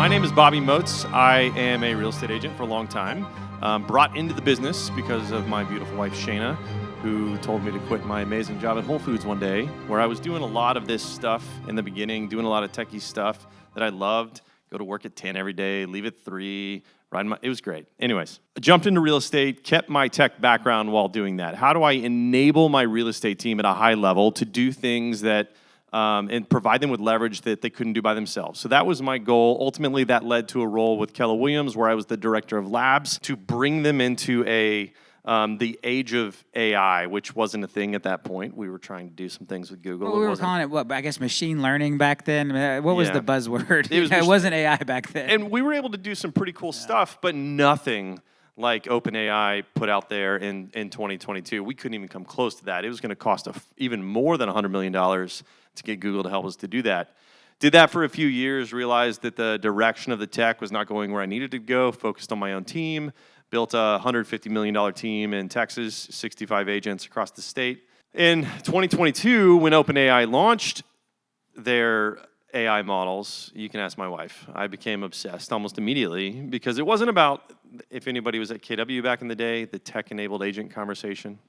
name is Bobby Moats. I am a real estate agent for a long time. Brought into the business because of my beautiful wife, Shayna, who told me to quit my amazing job at Whole Foods one day, where I was doing a lot of this stuff in the beginning, doing a lot of techie stuff that I loved. Go to work at 10 every day, leave at 3, it was great. Anyways, I jumped into real estate, kept my tech background while doing that. How do I enable my real estate team at a high level to do things that and provide them with leverage that they couldn't do by themselves? So that was my goal. Ultimately, that led to a role with Keller Williams, where I was the director of labs, to bring them into the age of AI, which wasn't a thing at that point. We were trying to do some things with Google. Well, we were calling it, I guess machine learning back then. What was the buzzword? It wasn't AI back then. And we were able to do some pretty cool stuff, but nothing like OpenAI put out there in 2022. We couldn't even come close to that. It was going to cost even more than $100 million to get Google to help us to do that. Did that for a few years, realized that the direction of the tech was not going where I needed to go, focused on my own team, built a $150 million team in Texas, 65 agents across the state. In 2022, when OpenAI launched their AI models, you can ask my wife, I became obsessed almost immediately, because it wasn't about, if anybody was at KW back in the day, the tech-enabled agent conversation.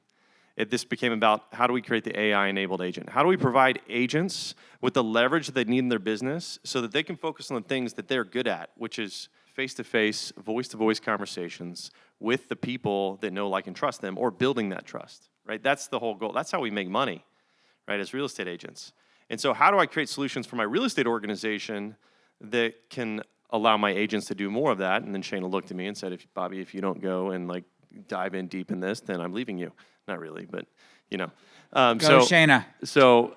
This became about, how do we create the AI-enabled agent? How do we provide agents with the leverage that they need in their business so that they can focus on the things that they're good at, which is face-to-face, voice-to-voice conversations with the people that know, like, and trust them, or building that trust, right? That's the whole goal. That's how we make money, right, as real estate agents. And so how do I create solutions for my real estate organization that can allow my agents to do more of that? And then Shayna looked at me and said, Bobby, if you don't go and dive in deep in this, then I'm leaving you. Not really, but Go Shayna. So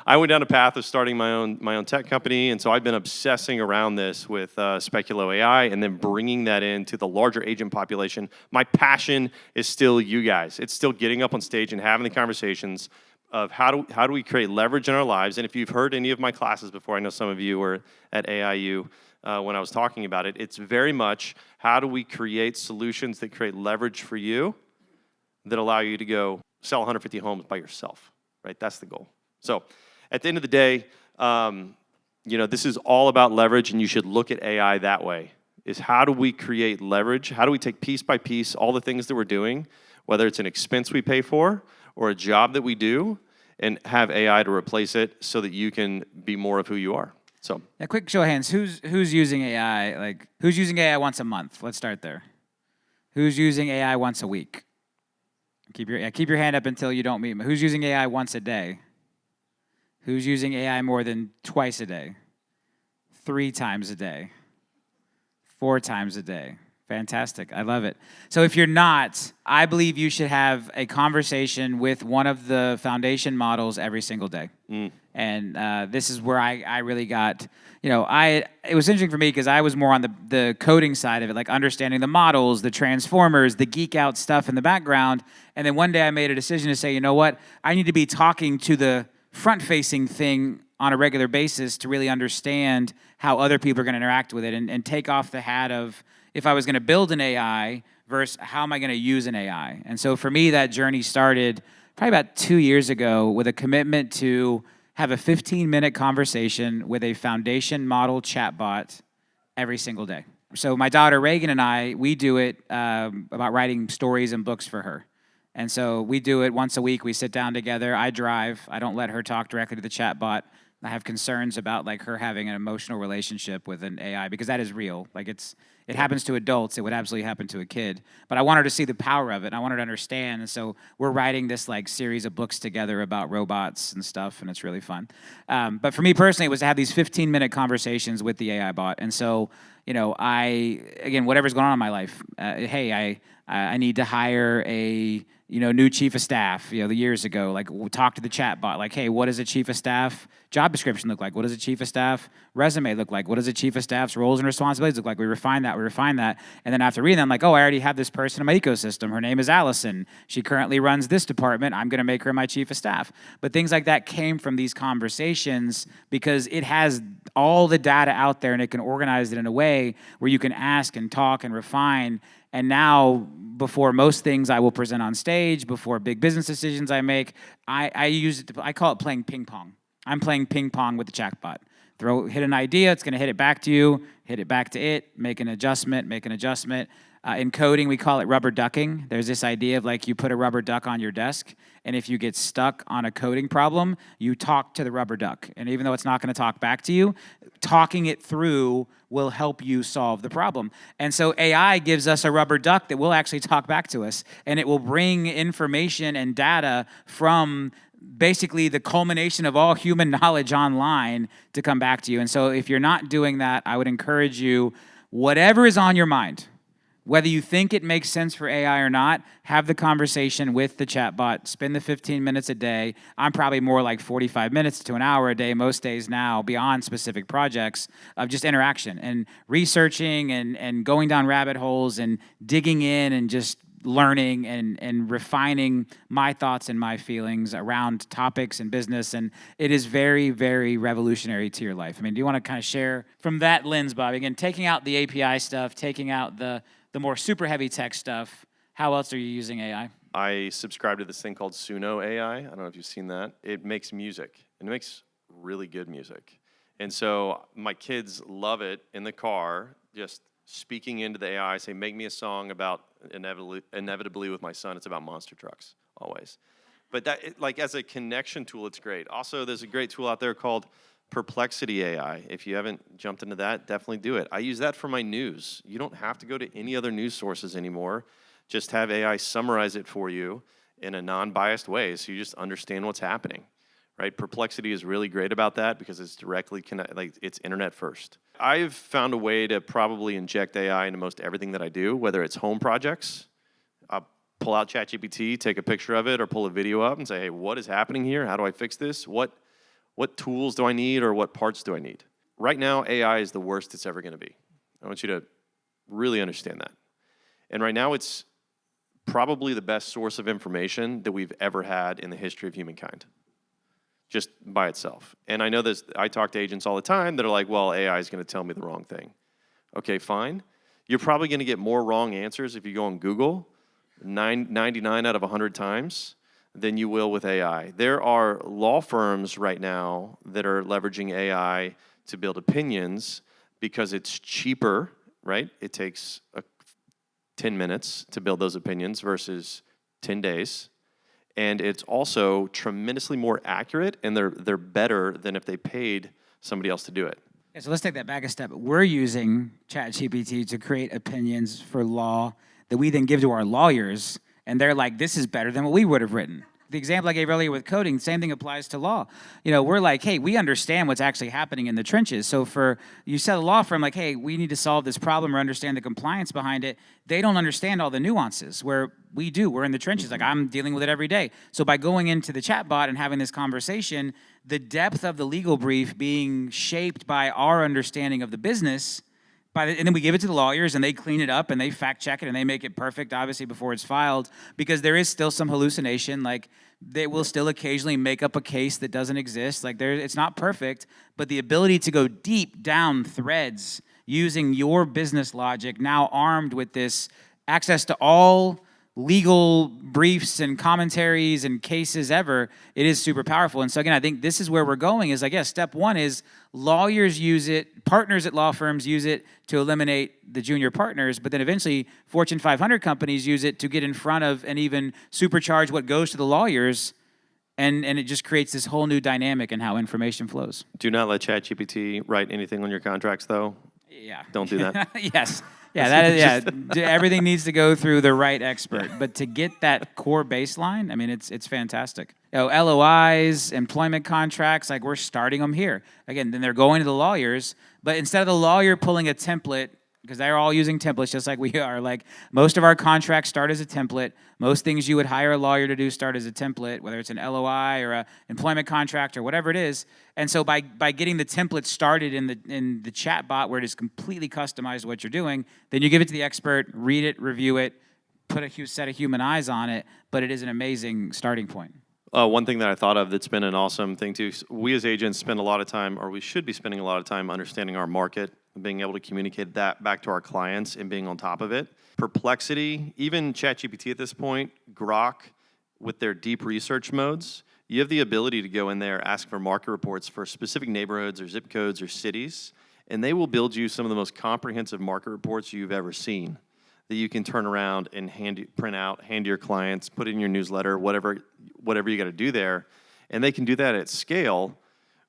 I went down a path of starting my own tech company, and so I've been obsessing around this with Speculo AI, and then bringing that into the larger agent population. My passion is still you guys. It's still getting up on stage and having the conversations of how do we create leverage in our lives. And if you've heard any of my classes before, I know some of you were at AIU when I was talking about it, it's very much, how do we create solutions that create leverage for you that allow you to go sell 150 homes by yourself, right? That's the goal. So at the end of the day, this is all about leverage, and you should look at AI that way, is how do we create leverage? How do we take piece by piece all the things that we're doing, whether it's an expense we pay for or a job that we do, and have AI to replace it so that you can be more of who you are. So, yeah, quick show of hands. Who's using AI? Who's using AI once a month? Let's start there. Who's using AI once a week? Keep your hand up until you don't meet me. Who's using AI once a day? Who's using AI more than twice a day? 3 times a day? 4 times a day? Fantastic. I love it. So if you're not, I believe you should have a conversation with one of the foundation models every single day. And this is where I really got, it was interesting for me because I was more on the coding side of it, like understanding the models, the transformers, the geek out stuff in the background. And then one day I made a decision to say, you know what? I need to be talking to the front-facing thing on a regular basis to really understand how other people are going to interact with it, and take off the hat of, if I was going to build an AI versus how am I going to use an AI. And so for me, that journey started probably about 2 years ago with a commitment to have a 15-minute conversation with a foundation model chatbot every single day. So my daughter Reagan and I, we do it about writing stories and books for her. And so we do it once a week. We sit down together. I drive. I don't let her talk directly to the chatbot. I have concerns about her having an emotional relationship with an AI, because that is real. It happens to adults. It would absolutely happen to a kid. But I want her to see the power of it. I want her to understand. And so we're writing this series of books together about robots and stuff, and it's really fun. But for me personally, it was to have these 15-minute conversations with the AI bot. And so, whatever's going on in my life, hey, I need to hire a new chief of staff, years ago, we talk to the chat bot, hey, what does a chief of staff job description look like? What does a chief of staff resume look like? What does a chief of staff's roles and responsibilities look like? We refine that. And then after reading them, I already have this person in my ecosystem. Her name is Allison. She currently runs this department. I'm going to make her my chief of staff. But things like that came from these conversations because it has all the data out there, and it can organize it in a way where you can ask and talk and refine. And now, before most things I will present on stage, before big business decisions I make, I use it I call it playing ping pong. I'm playing ping pong with the chatbot. hit an idea, it's going to hit it back to you, hit it back to it, make an adjustment, in coding, we call it rubber ducking. There's this idea of like you put a rubber duck on your desk, and if you get stuck on a coding problem, you talk to the rubber duck. And even though it's not going to talk back to you, talking it through will help you solve the problem. And so AI gives us a rubber duck that will actually talk back to us, and it will bring information and data from basically the culmination of all human knowledge online to come back to you. And so if you're not doing that, I would encourage you, whatever is on your mind, whether you think it makes sense for AI or not, have the conversation with the chatbot. Spend the 15 minutes a day. I'm probably more like 45 minutes to an hour a day most days now, beyond specific projects, of just interaction and researching and going down rabbit holes and digging in and just learning and refining my thoughts and my feelings around topics and business. And it is very, very revolutionary to your life. I mean, do you want to kind of share from that lens, Bobby? Again, taking out the API stuff, taking out the more super heavy tech stuff, how else are you using AI? I subscribe to this thing called Suno AI. I don't know if you've seen that. It makes music, and it makes really good music. And so my kids love it in the car, just speaking into the AI, say, make me a song about inevitably with my son, it's about monster trucks, always. But that, like, as a connection tool, it's great. Also, there's a great tool out there called Perplexity AI. If you haven't jumped into that, definitely do it. I use that for my news. You don't have to go to any other news sources anymore. Just have AI summarize it for you in a non-biased way so you just understand what's happening, right? Perplexity is really great about that because it's directly connected, like it's internet first. I've found a way to probably inject AI into most everything that I do, whether it's home projects. I'll pull out ChatGPT, take a picture of it, or pull a video up and say, hey, what is happening here? How do I fix this? What tools do I need, or what parts do I need? Right now, AI is the worst it's ever going to be. I want you to really understand that. And right now, it's probably the best source of information that we've ever had in the history of humankind, just by itself. And I know this, I talk to agents all the time that are like, well, AI is going to tell me the wrong thing. Okay, fine. You're probably going to get more wrong answers if you go on Google 99 out of 100 times than you will with AI. There are law firms right now that are leveraging AI to build opinions because it's cheaper, right? It takes 10 minutes to build those opinions versus 10 days. And it's also tremendously more accurate, and they're better than if they paid somebody else to do it. Yeah, so let's take that back a step. We're using ChatGPT to create opinions for law that we then give to our lawyers, and they're like, this is better than what we would have written. The example I gave earlier with coding, same thing applies to law. You know, we're like, hey, we understand what's actually happening in the trenches. So for you said a law firm, like, hey, we need to solve this problem or understand the compliance behind it. They don't understand all the nuances where we do. We're in the trenches. Like, I'm dealing with it every day. So by going into the chatbot and having this conversation, the depth of the legal brief being shaped by our understanding of the business, and then we give it to the lawyers, and they clean it up, and they fact check it, and they make it perfect, obviously, before it's filed, because there is still some hallucination. Like, they will still occasionally make up a case that doesn't exist. Like, it's not perfect, but the ability to go deep down threads using your business logic, now armed with this access to all legal briefs and commentaries and cases ever, it is super powerful. And so again, I think this is where we're going is, I guess, step one is lawyers use it, partners at law firms use it to eliminate the junior partners, but then eventually Fortune 500 companies use it to get in front of and even supercharge what goes to the lawyers, and it just creates this whole new dynamic in how information flows. Do not let ChatGPT write anything on your contracts, though. Yeah. Don't do that. Yes. Yeah, that is, yeah. Everything needs to go through the right expert. But to get that core baseline, I mean, it's fantastic. You know, LOIs, employment contracts, like we're starting them here. Again, then they're going to the lawyers. But instead of the lawyer pulling a template, because they're all using templates just like we are, like most of our contracts start as a template. Most things you would hire a lawyer to do start as a template, whether it's an LOI or an employment contract or whatever it is. And so by getting the template started in the chat bot where it is completely customized what you're doing, then you give it to the expert, read it, review it, put a set of human eyes on it, but it is an amazing starting point. One thing that I thought of that's been an awesome thing too, we as agents spend a lot of time, or we should be spending a lot of time understanding our market, being able to communicate that back to our clients and being on top of it. Perplexity, even ChatGPT at this point, Grok with their deep research modes, You have the ability to go in there, ask for market reports for specific neighborhoods or zip codes or cities, and they will build you some of the most comprehensive market reports you've ever seen that you can turn around and print out, hand to your clients, put in your newsletter, whatever you got to do there. And they can do that at scale,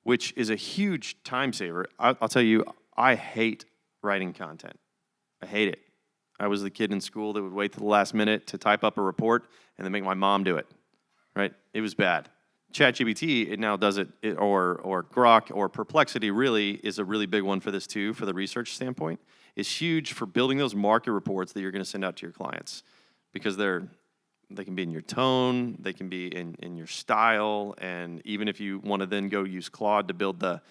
which is a huge time saver. I'll tell you, I hate writing content. I hate it. I was the kid in school that would wait to the last minute to type up a report and then make my mom do it, right? It was bad. ChatGPT, it now does it, or Grok or Perplexity really is a really big one for this too, for the research standpoint. It's huge for building those market reports that you're going to send out to your clients because they can be in your tone, they can be in your style, and even if you want to then go use Claude to build the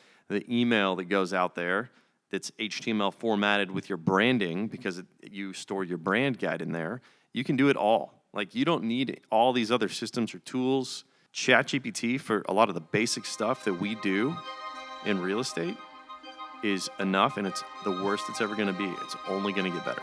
email that goes out there that's HTML formatted with your branding because you store your brand guide in there, you can do it all. Like, you don't need all these other systems or tools. ChatGPT, for a lot of the basic stuff that we do in real estate, is enough, and it's the worst it's ever going to be. It's only going to get better.